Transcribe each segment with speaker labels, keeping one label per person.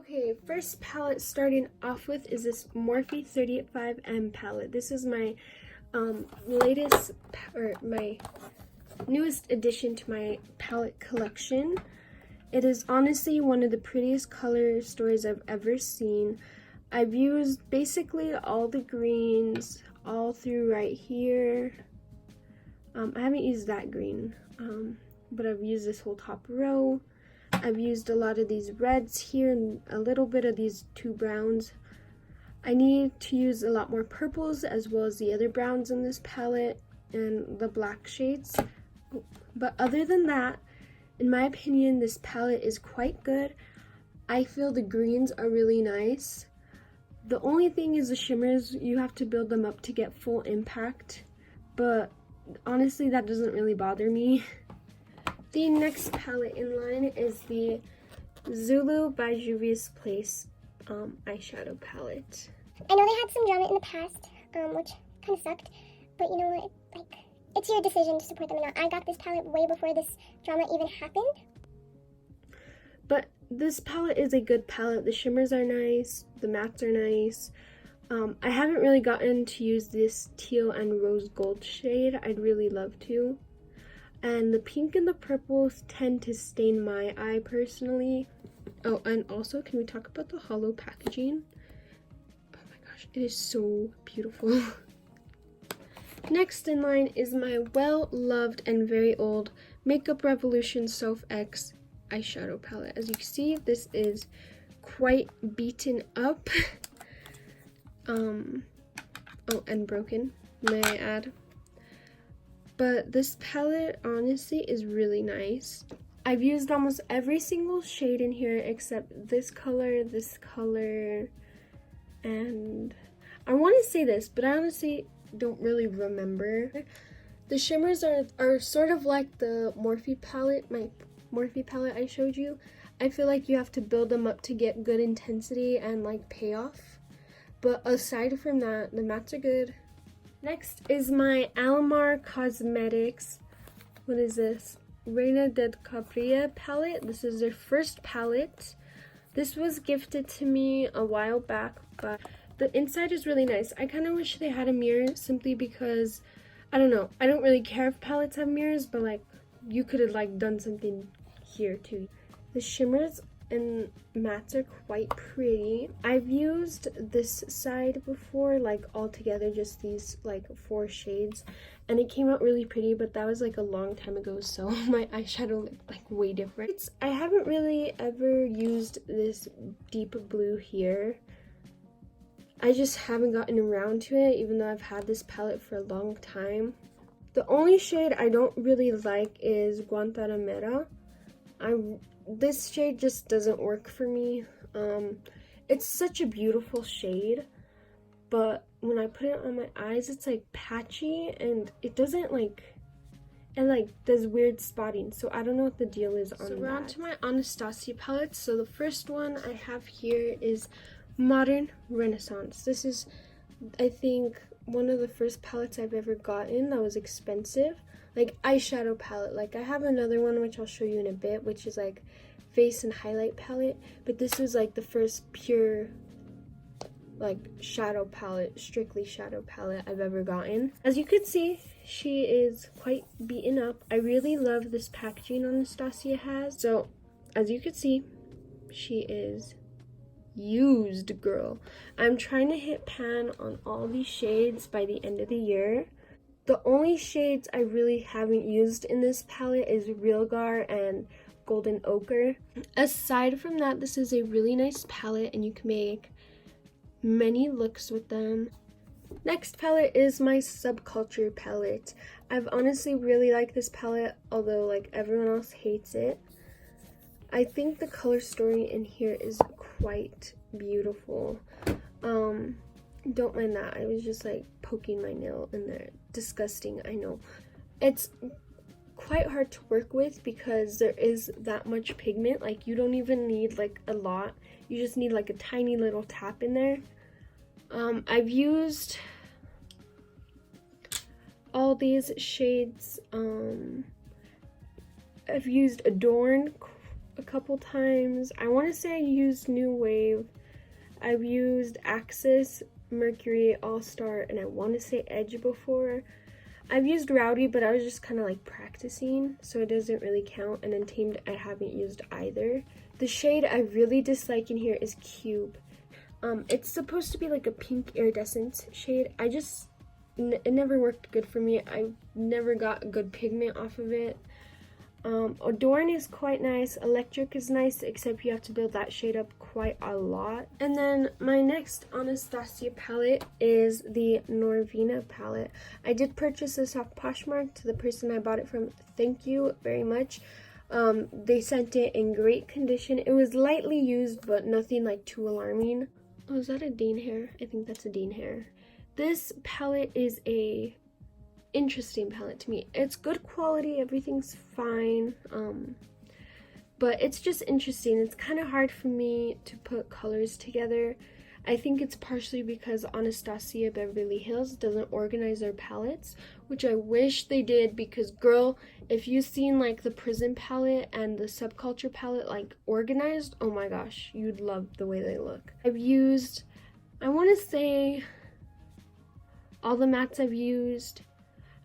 Speaker 1: Okay, first palette starting off with is this Morphe 35M palette. This is my my newest addition to my palette collection. It is honestly one of the prettiest color stories I've ever seen. I've used basically all the greens all through right here. I haven't used that green, but I've used this whole top row. I've used a lot of these reds here and a little bit of these two browns. I need to use a lot more purples as well as the other browns in this palette and the black shades. But other than that, in my opinion, this palette is quite good. I feel the greens are really nice. The only thing is the shimmers, you have to build them up to get full impact. But honestly, that doesn't really bother me. The next palette in line is the Zulu by Juvia's Place eyeshadow palette.
Speaker 2: I know they had some drama in the past, which kind of sucked, but you know what, like, it's your decision to support them or not. I got this palette way before this drama even happened.
Speaker 1: But this palette is a good palette. The shimmers are nice, the mattes are nice. I haven't really gotten to use this teal and rose gold shade. I'd really love to. And the pink and the purples tend to stain my eye personally. Oh, and also, can we talk about the hollow packaging? Oh my gosh, it is so beautiful. Next in line is my well-loved and very old Makeup Revolution Self X eyeshadow palette. As you can see, this is quite beaten up. Oh, and broken, may I add. But this palette honestly is really nice. I've used almost every single shade in here except this color, and I want to say this, but I honestly don't really remember. The shimmers are sort of like the Morphe palette, my Morphe palette I showed you. I feel like you have to build them up to get good intensity and like payoff. But aside from that, the mattes are good. Next is my Almar Cosmetics, what is this? Reina del Capria palette. This is their first palette. This was gifted to me a while back, but the inside is really nice. I kind of wish they had a mirror simply because, I don't know, I don't really care if palettes have mirrors, but like, you could have like done something here too. The shimmers and mattes are quite pretty. I've used this side before, like all together, just these like 4 shades, and it came out really pretty, but that was like a long time ago, so my eyeshadow looked like way different. I haven't really ever used this deep blue here. I just haven't gotten around to it, even though I've had this palette for a long time. The only shade I don't really like is Guantanamera. This shade just doesn't work for me. It's such a beautiful shade, but when I put it on my eyes, it's like patchy and it doesn't like, it like does weird spotting, so I don't know what the deal is on that. So we're on to my Anastasia palettes. So the first one I have here is Modern Renaissance. This is, I think, one of the first palettes I've ever gotten that was expensive. Like eyeshadow palette. Like I have another one which I'll show you in a bit, which is like face and highlight palette, but this was like the first pure like shadow palette, strictly shadow palette I've ever gotten. As you could see, she is quite beaten up. I really love this packaging Anastasia has. So as you could see, she is used, girl. I'm trying to hit pan on all these shades by the end of the year. The only shades I really haven't used in this palette is Realgar and Golden Ochre. Aside from that, this is a really nice palette and you can make many looks with them. Next palette is my Subculture palette. I've honestly really liked this palette, although like everyone else hates it. I think the color story in here is quite beautiful. Don't mind that. I was just like poking my nail in there. Disgusting, I know. It's quite hard to work with because there is that much pigment. Like you don't even need like a lot. You just need like a tiny little tap in there. I've used all these shades. I've used Adorn a couple times. I want to say I used New Wave. I've used Axis, Mercury, All-Star, and I want to say Edge before. I've used Rowdy, but I was just kind of like practicing, so it doesn't really count. And then Tamed, I haven't used either. The shade I really dislike in here is Cube. It's supposed to be like a pink iridescent shade. It never worked good for me. I never got good pigment off of it. Adorn is quite nice. Electric is nice, except you have to build that shade up quite a lot. And then my next Anastasia palette is the Norvina palette. I did purchase this off Poshmark. To the person I bought it from, thank you very much. They sent it in great condition. It was lightly used, but nothing like too alarming. Oh, is that a Dean hair? I think that's a Dean hair. This palette is a interesting palette to me. It's good quality, everything's fine, but it's just interesting. It's kind of hard for me to put colors together. I think it's partially because Anastasia Beverly Hills doesn't organize their palettes, which I wish they did, because girl, if you've seen like the Prison palette and the Subculture palette like organized, oh my gosh, you'd love the way they look. I've used, I want to say, all the mattes I've used.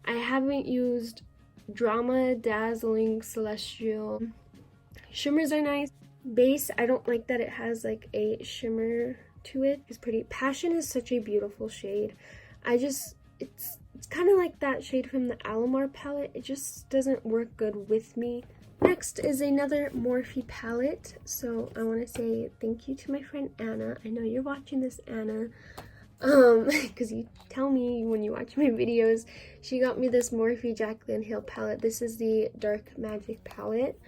Speaker 1: I haven't used Drama, Dazzling, Celestial. Shimmers are nice. Base, I don't like that it has like a shimmer to it. It's pretty. Passion is such a beautiful shade. It's kind of like that shade from the Alamar palette. It just doesn't work good with me. Next is another Morphe palette. So I want to say thank you to my friend Anna. I know you're watching this, Anna. Because you tell me when you watch my videos. She got me this Morphe Jaclyn Hill palette. This is the Dark Magic palette.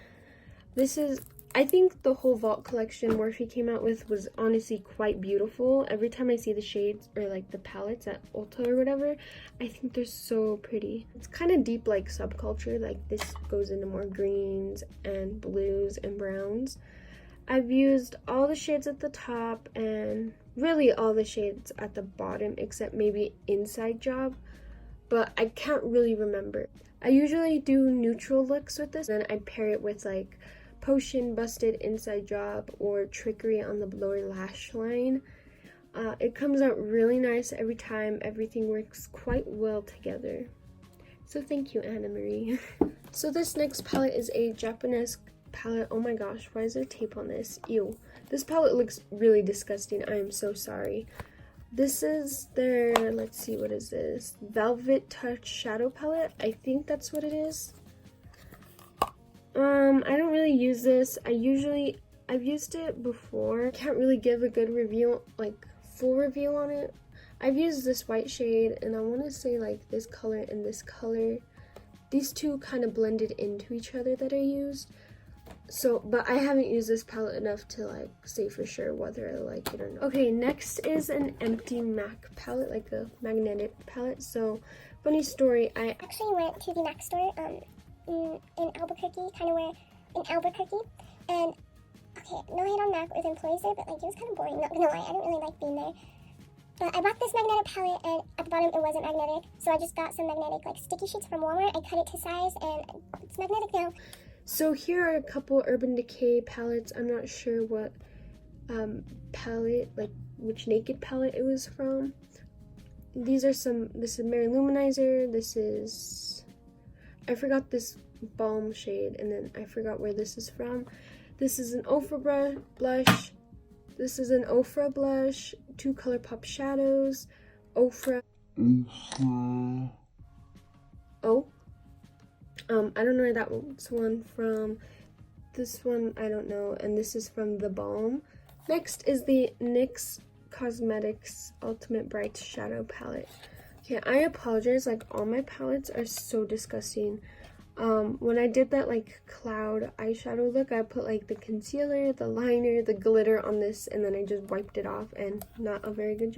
Speaker 1: This is, I think the whole Vault collection Morphe came out with was honestly quite beautiful. Every time I see the shades or like the palettes at Ulta or whatever, I think they're so pretty. It's kind of deep like Subculture. Like this goes into more greens and blues and browns. I've used all the shades at the top and really all the shades at the bottom except maybe Inside Job, but I can't really remember. I usually do neutral looks with this, and I pair it with like Potion, Busted, Inside Job, or Trickery on the lower lash line. It comes out really nice every time. Everything works quite well together. So thank you, Anna Marie. So this next palette is a Japanese palette. Oh my gosh, why is there tape on this? Ew. This palette looks really disgusting. I am so sorry. This is their, let's see, what is this? Velvet Touch Shadow Palette. I think that's what it is. I don't really use this. I've used it before. I can't really give a good review, like full review on it. I've used this white shade, and I want to say like this color and this color. These two kind of blended into each other that I used. So, but I haven't used this palette enough to like say for sure whether I like it or not. Okay, next is an empty MAC palette, like a magnetic palette. So, funny story, I
Speaker 2: actually went to the MAC store in Albuquerque, and okay, no hate on MAC or the employees there, but like it was kind of boring, not gonna lie. I didn't really like being there. But I bought this magnetic palette, and at the bottom it wasn't magnetic, so I just got some magnetic like sticky sheets from Walmart. I cut it to size, and it's magnetic now.
Speaker 1: So here are a couple Urban Decay palettes. I'm not sure what palette, like which Naked palette it was from. These are some, this is Mary Luminizer, this is, I forgot this balm shade, and then I forgot where this is from. This is an Ofra blush, this is an Ofra blush, two ColourPop shadows, Ofra. Oh. I don't know where that one from. This one, I don't know. And this is from The Balm. Next is the NYX Cosmetics Ultimate Bright Shadow Palette. Okay, I apologize. Like, all my palettes are so disgusting. When I did that, like, cloud eyeshadow look, I put, like, the concealer, the liner, the glitter on this, and then I just wiped it off, and not a very good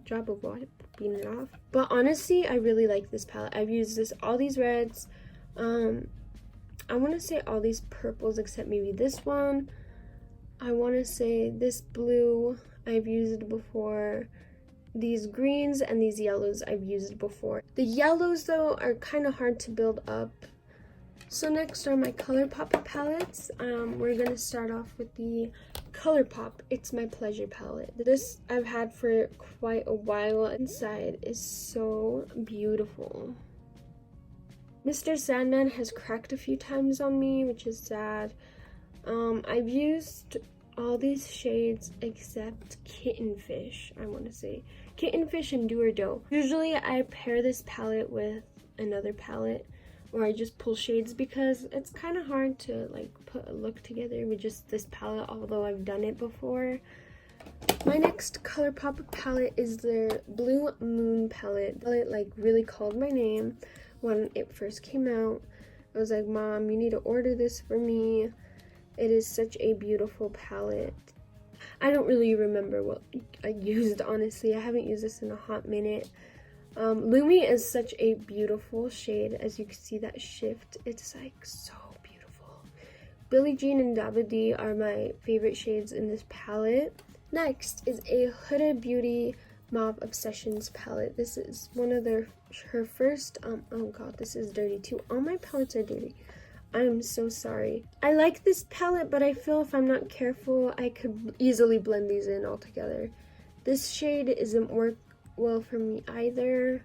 Speaker 1: job of wiping it off. But honestly, I really like this palette. I've used all these reds, I want to say all these purples except maybe this one. I want to say this blue I've used before. These greens and these yellows I've used before. The yellows though are kind of hard to build up, So next are my ColourPop palettes. We're gonna start off with the ColourPop It's My Pleasure palette. This I've had for quite a while. Inside is so beautiful. Mr. Sandman has cracked a few times on me, which is sad. I've used all these shades except Kittenfish, I want to say. Kittenfish and Do or Dough. Usually I pair this palette with another palette, or I just pull shades because it's kind of hard to like put a look together with just this palette, although I've done it before. My next ColourPop palette is their Blue Moon palette. The palette like really called my name when it first came out. I was like, Mom, you need to order this for me. It is such a beautiful palette. I don't really remember what I used, honestly. I haven't used this in a hot minute. Lumi is such a beautiful shade. As you can see that shift, it's like so beautiful. Billie Jean and Daba D are my favorite shades in this palette. Next is a Huda Beauty Mauve Obsessions palette. This is one of her first, oh god, this is dirty too. All my palettes are dirty. I'm so sorry. I like this palette, but I feel if I'm not careful, I could easily blend these in all together. This shade isn't work well for me either.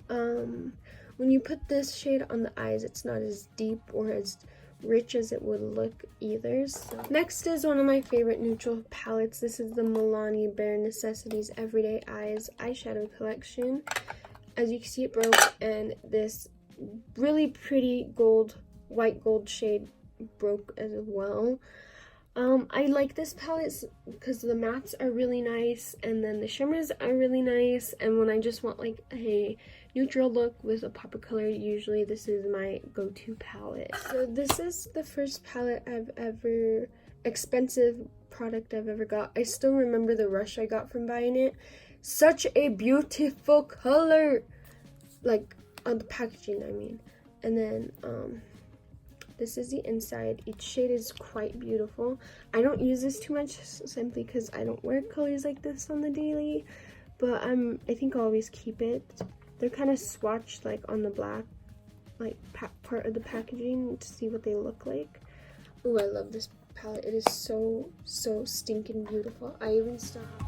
Speaker 1: When you put this shade on the eyes, it's not as deep or as rich as it would look either. So. Next is one of my favorite neutral palettes. This is the Milani Bare Necessities Everyday Eyes eyeshadow collection. As you can see, it broke, and this really pretty white gold shade broke as well. I like this palette because the mattes are really nice, and then the shimmers are really nice, and when I just want like a neutral look with a pop of color, usually this is my go-to palette. So this is the first expensive product I've ever got. I still remember the rush I got from buying it. Such a beautiful color, like on the packaging, I mean. And then this is the inside. Each shade is quite beautiful. I don't use this too much simply because I don't wear colors like this on the daily, but I think I'll always keep it. They're kind of swatched like on the black like part of the packaging to see what they look like. Oh, I love this palette. It is so stinking beautiful. I even stopped.